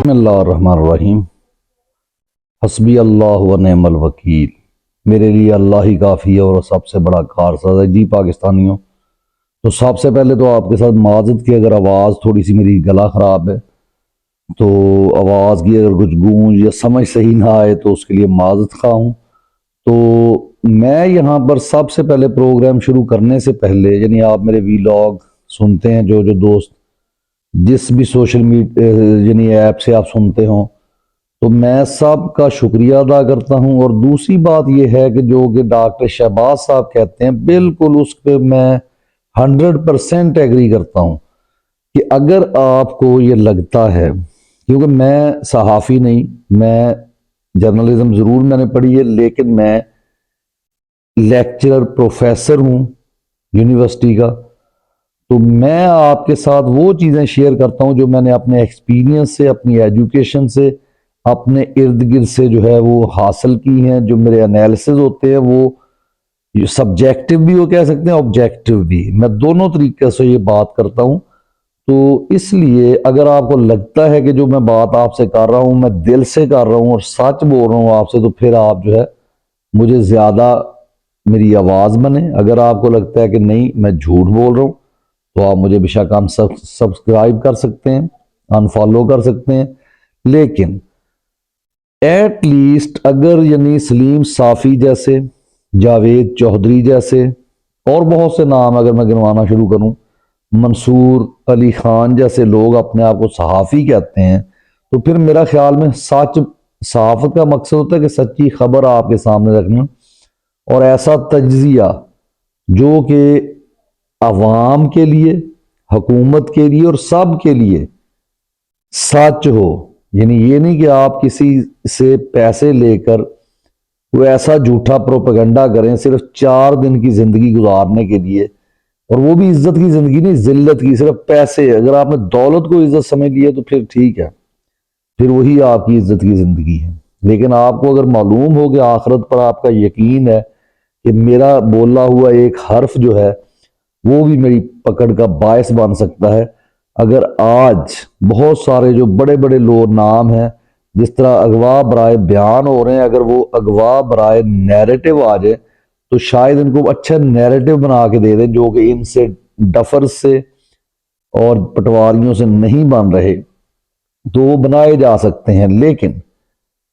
بسم اللہ الرحمن الرحیم۔ حسبی اللہ و نعم الوکیل، میرے لیے اللہ ہی کافی ہے اور سب سے بڑا کارساز ہے۔ جی پاکستانیوں، تو سب سے پہلے تو آپ کے ساتھ معذرت کی اگر آواز تھوڑی سی میری گلا خراب ہے تو آواز کی اگر کچھ گونج یا سمجھ صحیح نہ آئے تو اس کے لیے معذرت خواہ ہوں۔ تو میں یہاں پر سب سے پہلے پروگرام شروع کرنے سے پہلے، یعنی آپ میرے ویلاگ سنتے ہیں جو دوست جس بھی سوشل میڈیا یعنی ایپ سے آپ سنتے ہوں، تو میں سب کا شکریہ ادا کرتا ہوں۔ اور دوسری بات یہ ہے کہ جو کہ ڈاکٹر شہباز صاحب کہتے ہیں، بالکل اس پہ میں 100% ایگری کرتا ہوں کہ اگر آپ کو یہ لگتا ہے، کیونکہ میں صحافی نہیں، میں جرنلزم ضرور میں نے پڑھی ہے، لیکن میں لیکچرر پروفیسر ہوں یونیورسٹی کا، تو میں آپ کے ساتھ وہ چیزیں شیئر کرتا ہوں جو میں نے اپنے ایکسپیرینس سے، اپنی ایجوکیشن سے، اپنے ارد گرد سے جو ہے وہ حاصل کی ہیں۔ جو میرے انالیسز ہوتے ہیں وہ سبجیکٹو بھی وہ کہہ سکتے ہیں، آبجیکٹو بھی، میں دونوں طریقے سے یہ بات کرتا ہوں۔ تو اس لیے اگر آپ کو لگتا ہے کہ جو میں بات آپ سے کر رہا ہوں میں دل سے کر رہا ہوں اور سچ بول رہا ہوں آپ سے، تو پھر آپ جو ہے مجھے زیادہ میری آواز بنے۔ اگر آپ کو لگتا ہے کہ نہیں میں جھوٹ بول رہا ہوں تو آپ مجھے بے شک سبسکرائب کر سکتے ہیں، انفالو کر سکتے ہیں، لیکن ایٹ لیسٹ اگر یعنی سلیم صافی جیسے، جاوید چودھری جیسے اور بہت سے نام اگر میں گنوانا شروع کروں، منصور علی خان جیسے لوگ اپنے آپ کو صحافی کہتے ہیں، تو پھر میرا خیال میں سچ، صحافت کا مقصد ہوتا ہے کہ سچی خبر آپ کے سامنے رکھنا اور ایسا تجزیہ جو کہ عوام کے لیے، حکومت کے لیے اور سب کے لیے سچ ہو۔ یعنی یہ نہیں کہ آپ کسی سے پیسے لے کر وہ ایسا جھوٹا پروپیگنڈا کریں صرف 4 دن کی زندگی گزارنے کے لیے، اور وہ بھی عزت کی زندگی نہیں، ذلت کی، صرف پیسے۔ اگر آپ نے دولت کو عزت سمجھ لیا تو پھر ٹھیک ہے، پھر وہی آپ کی عزت کی زندگی ہے۔ لیکن آپ کو اگر معلوم ہو کہ آخرت پر آپ کا یقین ہے کہ میرا بولا ہوا ایک حرف جو ہے وہ بھی میری پکڑ کا باعث بن سکتا ہے۔ اگر آج بہت سارے جو بڑے بڑے لوگ نام ہیں جس طرح اغوا برائے بیان ہو رہے ہیں، اگر وہ اغوا برائے نیریٹو آ جائے تو شاید ان کو اچھا نیریٹو بنا کے دے دیں جو کہ ان سے ڈفر سے اور پٹواریوں سے نہیں بن رہے، تو وہ بنائے جا سکتے ہیں۔ لیکن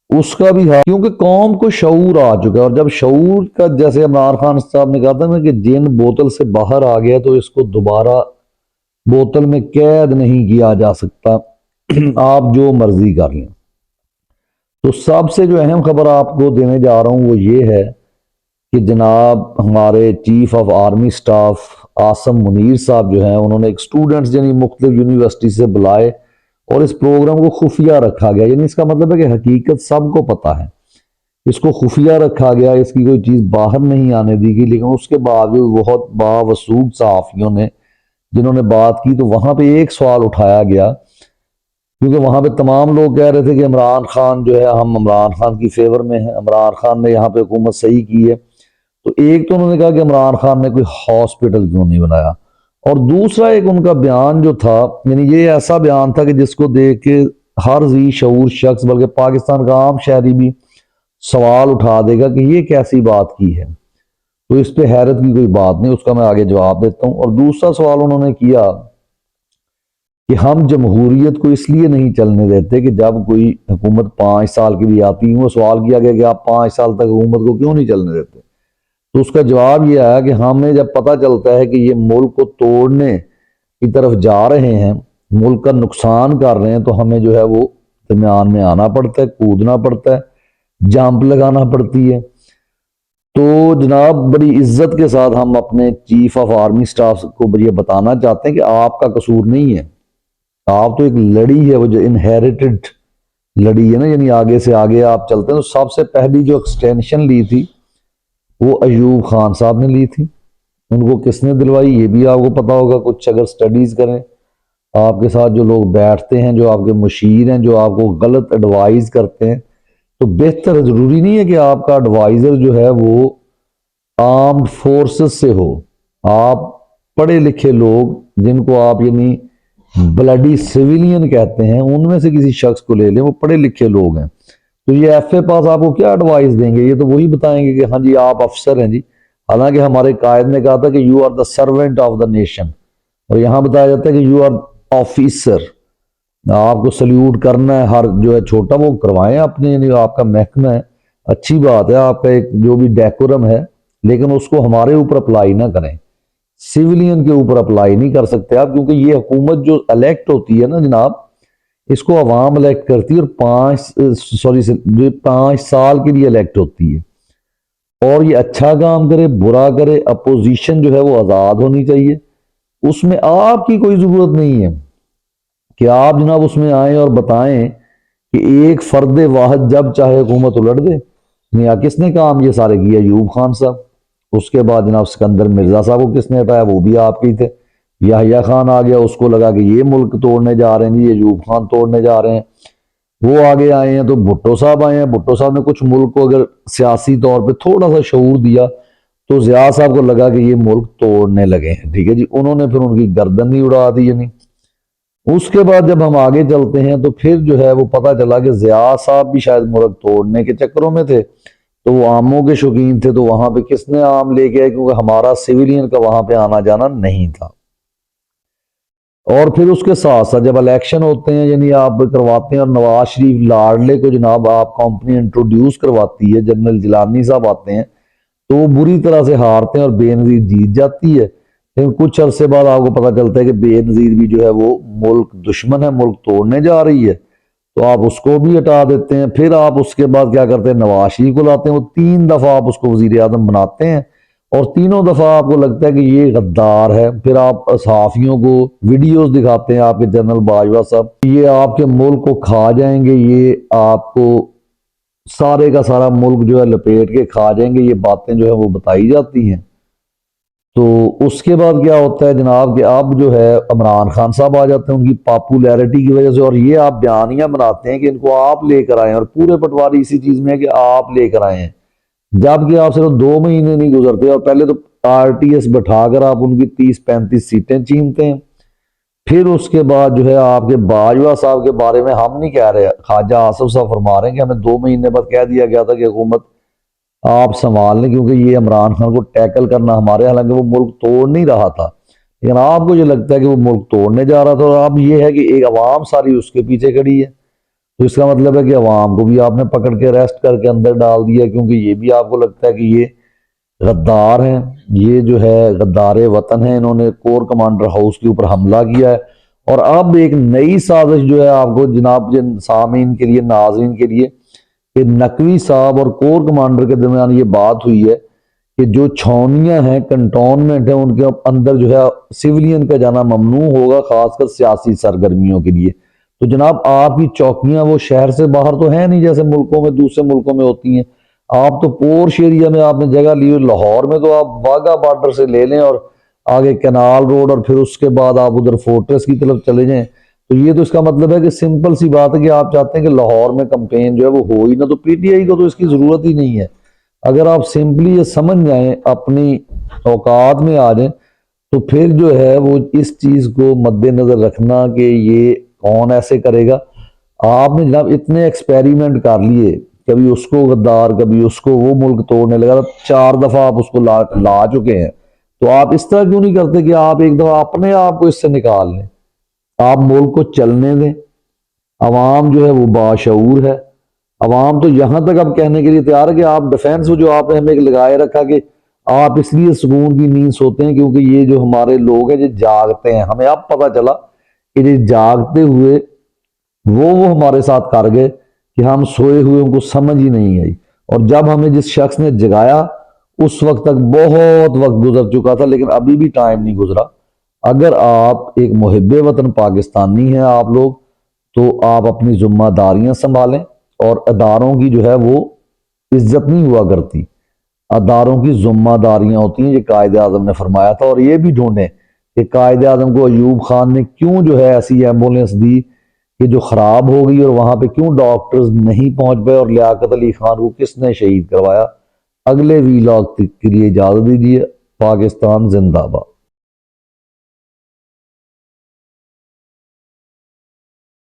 اس کا بھی کیونکہ قوم کو شعور آ چکا ہے، اور جب شعور کا، جیسے عمران خان صاحب نے کہا تھا نا کہ جن بوتل سے باہر آ گیا تو اس کو دوبارہ بوتل میں قید نہیں کیا جا سکتا، آپ جو مرضی کر لیں۔ تو سب سے جو اہم خبر آپ کو دینے جا رہا ہوں وہ یہ ہے کہ جناب ہمارے chief of army staff Asim Munir صاحب جو ہیں، انہوں نے ایک سٹوڈنٹس یعنی مختلف یونیورسٹی سے بلائے اور اس پروگرام کو خفیہ رکھا گیا۔ یعنی اس کا مطلب ہے کہ حقیقت سب کو پتہ ہے، اس کو خفیہ رکھا گیا، اس کی کوئی چیز باہر نہیں آنے دی گئی۔ لیکن اس کے باوجود بہت باوسوگ صحافیوں نے جنہوں نے بات کی، تو وہاں پہ ایک سوال اٹھایا گیا، کیونکہ وہاں پہ تمام لوگ کہہ رہے تھے کہ عمران خان جو ہے، ہم عمران خان کی فیور میں ہیں، عمران خان نے یہاں پہ حکومت صحیح کی ہے۔ تو ایک تو انہوں نے کہا کہ عمران خان نے کوئی ہاسپٹل کیوں نہیں بنایا، اور دوسرا ایک ان کا بیان جو تھا، یعنی یہ ایسا بیان تھا کہ جس کو دیکھ کے ہر ذی شعور شخص بلکہ پاکستان کا عام شہری بھی سوال اٹھا دے گا کہ یہ کیسی بات کی ہے۔ تو اس پہ حیرت کی کوئی بات نہیں، اس کا میں آگے جواب دیتا ہوں۔ اور دوسرا سوال انہوں نے کیا کہ ہم جمہوریت کو اس لیے نہیں چلنے دیتے کہ جب کوئی حکومت 5 سال کے لیے آتی ہے، وہ سوال کیا گیا کہ آپ 5 سال تک حکومت کو کیوں نہیں چلنے دیتے؟ تو اس کا جواب یہ آیا کہ ہمیں جب پتہ چلتا ہے کہ یہ ملک کو توڑنے کی طرف جا رہے ہیں، ملک کا نقصان کر رہے ہیں، تو ہمیں جو ہے وہ درمیان میں آنا پڑتا ہے، کودنا پڑتا ہے، جمپ لگانا پڑتی ہے۔ تو جناب بڑی عزت کے ساتھ ہم اپنے چیف آف آرمی سٹاف کو یہ بتانا چاہتے ہیں کہ آپ کا قصور نہیں ہے، آپ تو ایک لڑی ہے، وہ جو انہیریٹڈ لڑی ہے نا، یعنی آگے سے آگے آپ چلتے ہیں۔ تو سب سے پہلی جو ایکسٹینشن لی تھی وہ ایوب خان صاحب نے لی تھی، ان کو کس نے دلوائی یہ بھی آپ کو پتا ہوگا، کچھ اگر سٹڈیز کریں۔ آپ کے ساتھ جو لوگ بیٹھتے ہیں، جو آپ کے مشیر ہیں، جو آپ کو غلط ایڈوائز کرتے ہیں، تو بہتر ضروری نہیں ہے کہ آپ کا ایڈوائزر جو ہے وہ آرمڈ فورسز سے ہو۔ آپ پڑھے لکھے لوگ جن کو آپ یعنی بلڈی سویلین کہتے ہیں، ان میں سے کسی شخص کو لے لیں، وہ پڑھے لکھے لوگ ہیں، تو یہ ایف اے پاس آپ کو کیا ایڈوائز دیں گے؟ یہ تو وہی بتائیں گے کہ ہاں جی آپ افسر ہیں جی، حالانکہ ہمارے قائد نے کہا تھا کہ you are the servant of the nation, اور یہاں بتایا جاتا ہے کہ یو آر آفیسر، آپ کو سلیوٹ کرنا ہے، ہر جو ہے چھوٹا وہ کروائیں اپنے، یعنی آپ کا محکمہ ہے، اچھی بات ہے، آپ کا ایک جو بھی ڈیکورم ہے، لیکن اس کو ہمارے اوپر اپلائی نہ کریں، سیولین کے اوپر اپلائی نہیں کر سکتے آپ، کیونکہ یہ حکومت جو الیکٹ ہوتی ہے نا جناب، اس کو عوام الیکٹ کرتی ہے، اور 5 سال کے لیے الیکٹ ہوتی ہے، اور یہ اچھا کام کرے برا کرے، اپوزیشن جو ہے وہ آزاد ہونی چاہیے، اس میں آپ کی کوئی ضرورت نہیں ہے کہ آپ جناب اس میں آئیں اور بتائیں کہ ایک فرد واحد جب چاہے حکومت الٹ دے۔ کس نے کام یہ سارے کیا؟ ایوب خان صاحب، اس کے بعد جناب سکندر مرزا صاحب کو کس نے ہٹایا؟ وہ بھی آپ ہی تھے۔ یحییٰ خان آ گیا، اس کو لگا کہ یہ ملک توڑنے جا رہے ہیں جی، ایوب خان توڑنے جا رہے ہیں، وہ آگے آئے ہیں، تو بھٹو صاحب آئے ہیں، بھٹو صاحب نے کچھ ملک کو اگر سیاسی طور پہ تھوڑا سا شعور دیا تو ضیاء صاحب کو لگا کہ یہ ملک توڑنے لگے ہیں، ٹھیک ہے جی، انہوں نے پھر ان کی گردن نہیں اڑا دی، یعنی اس کے بعد جب ہم آگے چلتے ہیں تو پھر جو ہے وہ پتہ چلا کہ ضیاء صاحب بھی شاید ملک توڑنے کے چکروں میں تھے، تو وہ آموں کے شوقین تھے، تو وہاں پہ کس نے آم لے کے آئے؟ کیونکہ ہمارا سیولین کا وہاں پہ آنا جانا نہیں تھا۔ اور پھر اس کے ساتھ ساتھ جب الیکشن ہوتے ہیں، یعنی آپ کرواتے ہیں، اور نواز شریف لاڈلے کو جناب آپ کمپنی انٹروڈیوس کرواتی ہے، جنرل جیلانی صاحب آتے ہیں، تو وہ بری طرح سے ہارتے ہیں اور بے نظیر جیت جاتی ہے، لیکن کچھ عرصے بعد آپ کو پتہ چلتا ہے کہ بے نظیر بھی جو ہے وہ ملک دشمن ہے، ملک توڑنے جا رہی ہے، تو آپ اس کو بھی ہٹا دیتے ہیں۔ پھر آپ اس کے بعد کیا کرتے ہیں؟ نواز شریف کو لاتے ہیں، وہ 3 دفعہ آپ اس کو وزیر اعظم بناتے ہیں، اور تینوں دفعہ آپ کو لگتا ہے کہ یہ غدار ہے۔ پھر آپ صحافیوں کو ویڈیوز دکھاتے ہیں، آپ کے جنرل باجوہ صاحب، یہ آپ کے ملک کو کھا جائیں گے، یہ آپ کو سارے کا سارا ملک جو ہے لپیٹ کے کھا جائیں گے، یہ باتیں جو ہے وہ بتائی جاتی ہیں۔ تو اس کے بعد کیا ہوتا ہے جناب کہ اب جو ہے عمران خان صاحب آ جاتے ہیں ان کی پاپولیرٹی کی وجہ سے، اور یہ آپ بیانیاں بناتے ہیں کہ ان کو آپ لے کر آئے ہیں، اور پورے پٹواری اسی چیز میں ہے کہ آپ لے کر آئے ہیں، جبکہ آپ صرف 2 مہینے نہیں گزرتے اور پہلے تو آر ٹی ایس بٹھا کر آپ ان کی 30-35 سیٹیں چھینتے ہیں۔ پھر اس کے بعد جو ہے آپ کے باجوہ صاحب کے بارے میں ہم نہیں کہہ رہے، خواجہ آصف صاحب فرما رہے ہیں کہ ہمیں 2 مہینے بعد کہہ دیا گیا تھا کہ حکومت آپ سنبھال لیں، کیونکہ یہ عمران خان کو ٹیکل کرنا ہمارے، حالانکہ وہ ملک توڑ نہیں رہا تھا، لیکن آپ کو یہ لگتا ہے کہ وہ ملک توڑنے جا رہا تھا، اور اب یہ ہے کہ ایک عوام ساری اس کے پیچھے کھڑی ہے، تو اس کا مطلب ہے کہ عوام کو بھی آپ نے پکڑ کے ریسٹ کر کے اندر ڈال دیا، کیونکہ یہ بھی آپ کو لگتا ہے کہ یہ غدار ہیں، یہ جو ہے غدار وطن ہیں، انہوں نے کور کمانڈر ہاؤس کے اوپر حملہ کیا ہے، اور اب ایک نئی سازش جو ہے آپ کو جناب سامعین کے لیے، ناظرین کے لیے، کہ نقوی صاحب اور کور کمانڈر کے درمیان یہ بات ہوئی ہے کہ جو چھاؤنیاں ہیں، کنٹونمنٹ ہیں، ان کے اندر جو ہے سیولین کا جانا ممنوع ہوگا، خاص کر سیاسی سرگرمیوں کے لیے۔ تو جناب آپ کی چوکیاں وہ شہر سے باہر تو ہیں نہیں جیسے ملکوں میں، دوسرے ملکوں میں ہوتی ہیں، آپ تو پورش ایریا میں آپ نے جگہ لی ہوئی، لاہور میں تو آپ واگا بارڈر سے لے لیں اور آگے کینال روڈ، اور پھر اس کے بعد آپ ادھر فورٹریس کی طرف چلے جائیں، تو یہ تو اس کا مطلب ہے کہ سمپل سی بات ہے کہ آپ چاہتے ہیں کہ لاہور میں کمپین جو ہے وہ ہو ہی نہ، تو پی ٹی آئی کو تو اس کی ضرورت ہی نہیں ہے۔ اگر آپ سمپلی یہ سمجھ جائیں، اپنی اوقات میں آ جائیں، تو پھر جو ہے وہ اس چیز کو مد نظر رکھنا کہ یہ کون ایسے کرے گا۔ آپ نے جناب اتنے ایکسپیریمنٹ کر لیے، کبھی اس کو غدار، کبھی اس کو، وہ ملک توڑنے لگا، 4 دفعہ آپ اس کو لا چکے ہیں، تو آپ اس طرح کیوں نہیں کرتے کہ آپ ایک دفعہ اپنے آپ کو اس سے نکال لیں، آپ ملک کو چلنے دیں۔ عوام جو ہے وہ باشعور ہے، عوام تو یہاں تک اب کہنے کے لیے تیار ہے کہ آپ ڈیفینس جو آپ نے ہمیں ایک لگائے رکھا کہ آپ اس لیے سکون کی نیند سوتے ہیں کیونکہ یہ جو ہمارے لوگ ہیں یہ جاگتے ہیں، ہمیں اب پتہ چلا کہ یہ جاگتے ہوئے وہ ہمارے ساتھ کر گئے کہ ہم سوئے ہوئے ان کو سمجھ ہی نہیں آئی، اور جب ہمیں جس شخص نے جگایا اس وقت تک بہت وقت گزر چکا تھا، لیکن ابھی بھی ٹائم نہیں گزرا۔ اگر آپ ایک محب وطن پاکستانی ہیں آپ لوگ، تو آپ اپنی ذمہ داریاں سنبھالیں، اور اداروں کی جو ہے وہ عزت نہیں ہوا کرتی، اداروں کی ذمہ داریاں ہوتی ہیں، یہ قائد اعظم نے فرمایا تھا، اور یہ بھی ڈھونڈیں کہ قائد اعظم کو ایوب خان نے کیوں جو ہے ایسی ایمبولینس دی کہ جو خراب ہو گئی، اور وہاں پہ کیوں ڈاکٹرز نہیں پہنچ پائے، اور لیاقت علی خان کو کس نے شہید کروایا۔ اگلے ویلاگ کے لیے اجازت دیجیے۔ پاکستان زندہ باد۔